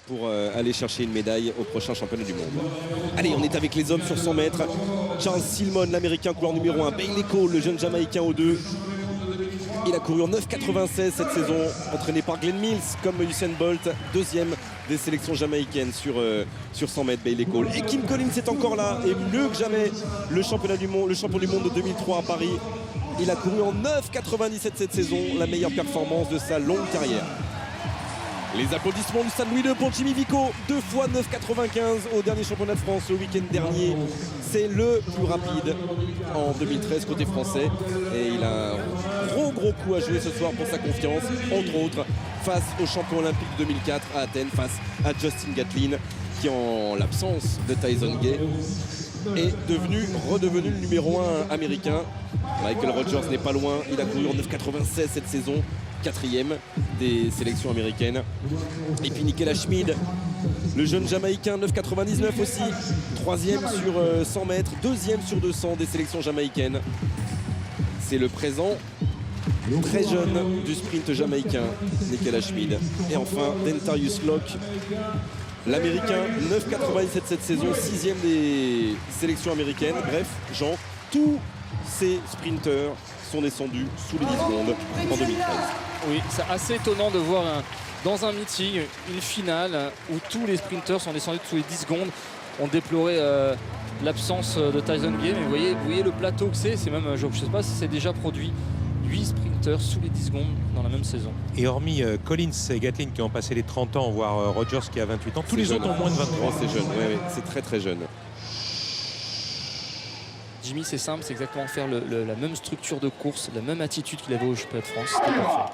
pour aller chercher une médaille au prochain championnat du monde. Allez, on est avec les hommes sur 100 mètres. Charles Silmon, l'américain, coureur numéro 1. Bailey Cole, le jeune jamaïcain au 2. Il a couru en 9,96 cette saison, entraîné par Glenn Mills comme Usain Bolt, deuxième des sélections jamaïcaines sur 100 mètres, Bailey Cole. Et Kim Collins est encore là, et mieux que jamais, le champion du monde de 2003 à Paris. Il a couru en 9,97 cette saison, la meilleure performance de sa longue carrière. Les applaudissements du Stade Louis II pour Jimmy Vico, 2 fois 9,95 au dernier championnat de France le week-end dernier. C'est le plus rapide en 2013 côté français. Et il a un gros coup à jouer ce soir pour sa confiance, entre autres face au champion olympique 2004 à Athènes, face à Justin Gatlin, qui en l'absence de Tyson Gay est redevenu le numéro 1 américain. Michael Rogers n'est pas loin, il a couru en 9,96 cette saison, 4e des sélections américaines. Et puis Nicolas Schmid, le jeune jamaïcain, 9,99 aussi, 3e sur 100 mètres, 2e sur 200 des sélections jamaïcaines. C'est le présent très jeune du sprint jamaïcain, Nicolas Schmid. Et enfin Dentarius Locke, l'américain, 9,97 cette saison, 6e des sélections américaines. Bref, Jean, tous ces sprinteurs sont descendus sous les 10 secondes en 2013. Oui, c'est assez étonnant de voir dans un meeting une finale où tous les sprinteurs sont descendus sous les 10 secondes. On déplorait l'absence de Tyson Gay, mais vous voyez le plateau que c'est même, je ne sais pas si c'est déjà produit, 8 sprinteurs sous les 10 secondes dans la même saison. Et hormis Collins et Gatlin qui ont passé les 30 ans, voire Rogers qui a 28 ans, tous les autres ont moins de 23 ans. C'est jeune, ouais, c'est très jeune. Jimmy, c'est simple, c'est exactement faire la même structure de course, la même attitude qu'il avait au championnat de France. C'était parfait.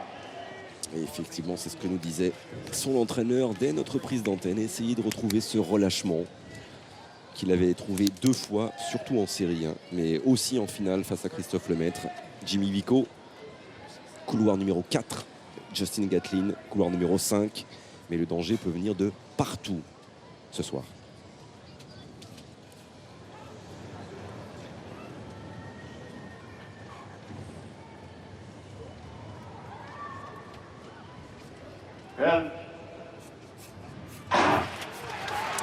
Et effectivement, c'est ce que nous disait son entraîneur dès notre prise d'antenne. Essayer de retrouver ce relâchement qu'il avait trouvé 2 fois, surtout en série, mais aussi en finale face à Christophe Lemaître. Jimmy Vico, couloir numéro 4. Justin Gatlin, couloir numéro 5. Mais le danger peut venir de partout ce soir.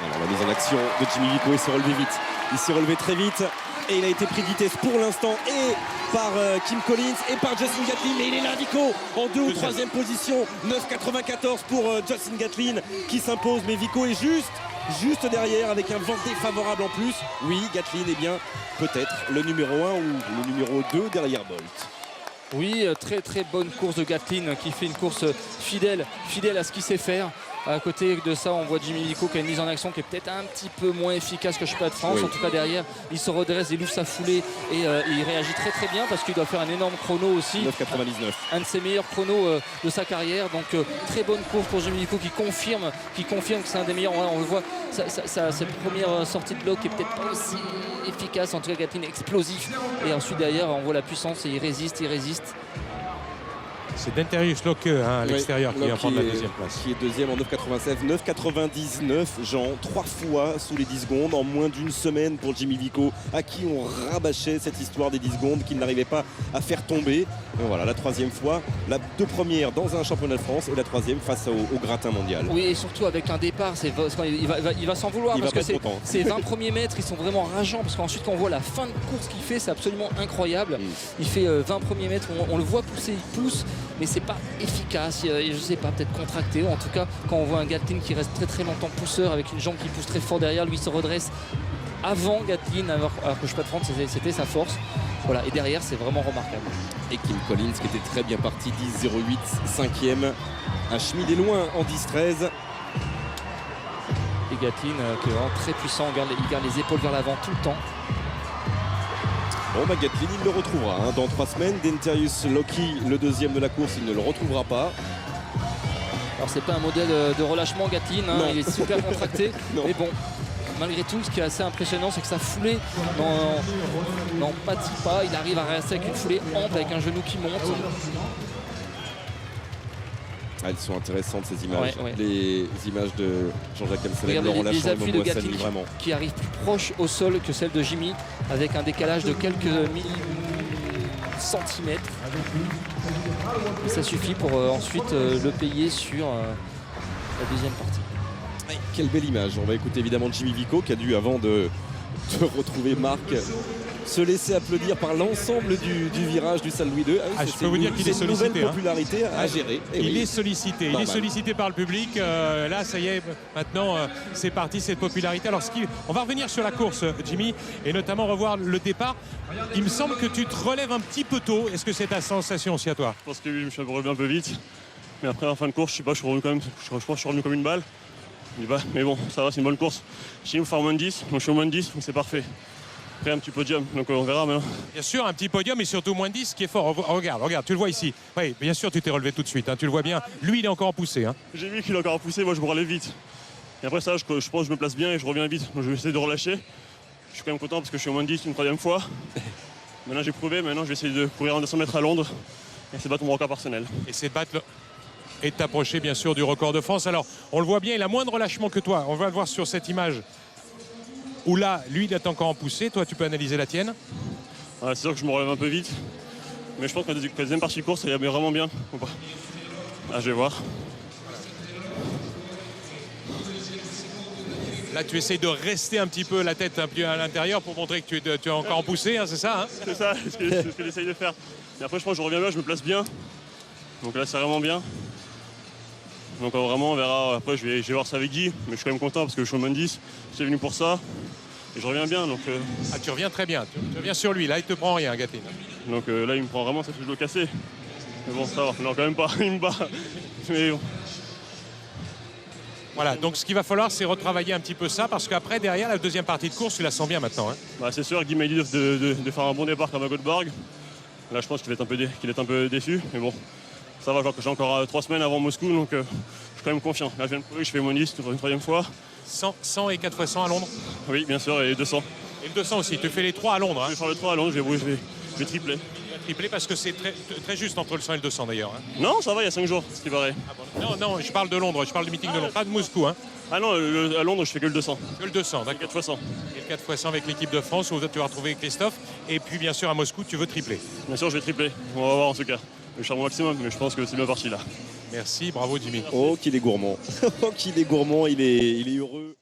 Alors la mise en action de Jimmy Vico, il s'est relevé vite. Il s'est relevé très vite et il a été pris de vitesse pour l'instant et par Kim Collins et par Justin Gatlin. Mais il est là, Vico, en 2 ou 3e position. 9,94 pour Justin Gatlin qui s'impose. Mais Vico est juste derrière avec un vent défavorable en plus. Oui, Gatlin est bien peut-être le numéro 1 ou le numéro 2 derrière Bolt. Oui, très bonne course de Gatlin qui fait une course fidèle à ce qu'il sait faire. À côté de ça, on voit Jimmy Vico qui a une mise en action qui est peut-être un petit peu moins efficace que le championnat de France. Oui. En tout cas derrière, il se redresse, il ouvre sa foulée et il réagit très bien parce qu'il doit faire un énorme chrono aussi. 9,99. Un de ses meilleurs chronos de sa carrière. Donc très bonne course pour Jimmy Vico qui confirme que c'est un des meilleurs. On le voit, cette première sortie de bloc est peut-être pas aussi efficace. En tout cas, Gatlin explosif. Et ensuite derrière, on voit la puissance et il résiste. C'est Dentarius Locke à l'extérieur qui vient prendre la deuxième place. Qui est deuxième en 9,96, 9,99, Jean, 3 fois sous les 10 secondes en moins d'une semaine pour Jimmy Vico, à qui on rabâchait cette histoire des 10 secondes qu'il n'arrivait pas à faire tomber. Et voilà, la 3e fois, la 2 premières dans un championnat de France et la 3e face au gratin mondial. Oui, et surtout avec un départ, il va s'en vouloir parce que ces 20 premiers mètres, ils sont vraiment rageants parce qu'ensuite quand on voit la fin de course qu'il fait, c'est absolument incroyable. Il fait 20 premiers mètres, on le voit pousser, il pousse, mais c'est pas efficace, je sais pas, peut-être contracté, ou en tout cas quand on voit un Gatlin qui reste très longtemps pousseur avec une jambe qui pousse très fort derrière, lui il se redresse avant Gatlin, alors que je peux te prendre, c'était sa force. Voilà, et derrière c'est vraiment remarquable. Et Kim Collins qui était très bien parti, 10,08, 5e. Un Schmid est loin en 10,13. Et Gatlin qui est vraiment très puissant, il garde les épaules vers l'avant tout le temps. Bon, Gatlin, il le retrouvera dans 3 semaines. Dentarius Locke, le 2e de la course, il ne le retrouvera pas. Alors c'est pas un modèle de relâchement Gatlin, il est super contracté. Mais bon, malgré tout, ce qui est assez impressionnant, c'est que sa foulée n'en pâtit pas. Il arrive à rester avec une foulée ample, avec un genou qui monte. Elles sont intéressantes ces images. Ouais. Les images de Jean-Jacques Amsterdam, Laurent Lachon, les appuis de Gatlin vraiment qui arrivent plus proches au sol que celles de Jimmy, avec un décalage de quelques centimètres. Et ça suffit pour ensuite le payer sur la deuxième partie. Ouais, quelle belle image. On va écouter évidemment Jimmy Vico qui a dû, avant de retrouver Marc, se laisser applaudir par l'ensemble du virage du Salle Louis II. Je peux vous dire qu'il est sollicité. C'est une nouvelle popularité à gérer. Il est sollicité. Il est sollicité par le public. Là, ça y est, maintenant, c'est parti, cette popularité. Alors, on va revenir sur la course, Jimmy, et notamment revoir le départ. Il me semble que tu te relèves un petit peu tôt. Est-ce que c'est ta sensation aussi à toi? Je pense que je me suis revenu un peu vite. Mais après, en fin de course, je sais pas, je suis revenu quand même. Je pense que je suis revenu comme une balle. Mais bon, ça va, c'est une bonne course. J'ai me faire moins de 10, donc je suis au moins de 10, donc c'est parfait. Après un petit podium, donc on verra maintenant. Bien sûr, un petit podium et surtout moins de 10, ce qui est fort. Regarde, tu le vois ici. Oui, bien sûr, tu t'es relevé tout de suite, hein, tu le vois bien. Lui, il est encore en poussée. Hein. J'ai vu qu'il est encore en poussée, moi je me relève vite. Et après ça, je pense que je me place bien et je reviens vite. Donc je vais essayer de relâcher. Je suis quand même content parce que je suis au moins de 10 une troisième fois. Maintenant j'ai prouvé, maintenant je vais essayer de courir en 200 mètres à Londres et essayer de battre mon record personnel. Et c'est de battre et de t'approcher bien sûr du record de France. Alors, on le voit bien, il a moins de relâchement que toi. On va le voir sur cette image. Où là, lui, il est encore en poussée. Toi, tu peux analyser la tienne. Ouais, c'est sûr que je me relève un peu vite. Mais je pense que la deuxième partie de course, elle est vraiment bien. Je vais voir. Là, tu essayes de rester un petit peu la tête un peu à l'intérieur pour montrer que tu es encore en poussée, hein, c'est ça, hein? C'est ça, c'est ce que j'essaye de faire. Et après, je pense que je reviens bien, je me place bien. Donc là, c'est vraiment bien. Donc vraiment, on verra. Après, je vais voir ça avec Guy. Mais je suis quand même content parce que je suis au moins 10. Je suis venu pour ça. Et je reviens bien. Donc, Ah, tu reviens très bien. Tu reviens sur lui. Là, il te prend rien, Gatlin. Donc là, il me prend vraiment, ça fait que je dois casser. Mais bon, ça va. Non, quand même pas. Il me bat. Mais bon. Voilà, donc ce qu'il va falloir, c'est retravailler un petit peu ça, parce qu'après, derrière, la deuxième partie de course, tu la sens bien maintenant. Hein. Bah, c'est sûr, Guy m'a dit de faire un bon départ comme à Göteborg. Là, je pense qu'il est un peu déçu, mais bon, ça va, je vois que j'ai encore 3 semaines avant Moscou, donc je suis quand même confiant. Là, je viens de prouver que je fais moins 10 pour une troisième fois. 100 et 4 fois 100 à Londres? Oui, bien sûr, et 200. Et le 200 aussi, tu fais les 3 à Londres. Hein. Je vais faire le 3 à Londres, je vais tripler. Triplé parce que c'est très juste entre le 100 et le 200 d'ailleurs. Hein. Non, ça va, il y a 5 jours, ce qui paraît. Ah bon. Non, je parle de Londres, je parle du meeting de Londres, pas de Moscou. Hein. Ah non, à Londres, je fais que le 200. Que le 200, d'accord. 4 fois 100. Et le 4 fois 100 avec l'équipe de France où tu vas retrouver Christophe. Et puis bien sûr à Moscou, tu veux tripler. Bien sûr, je vais tripler. On va voir en tout cas. Je vais faire mon maximum, mais je pense que c'est bien parti là. Merci, bravo Jimmy. Oh, qu'il est gourmand. Oh, qu'il est gourmand, il est heureux.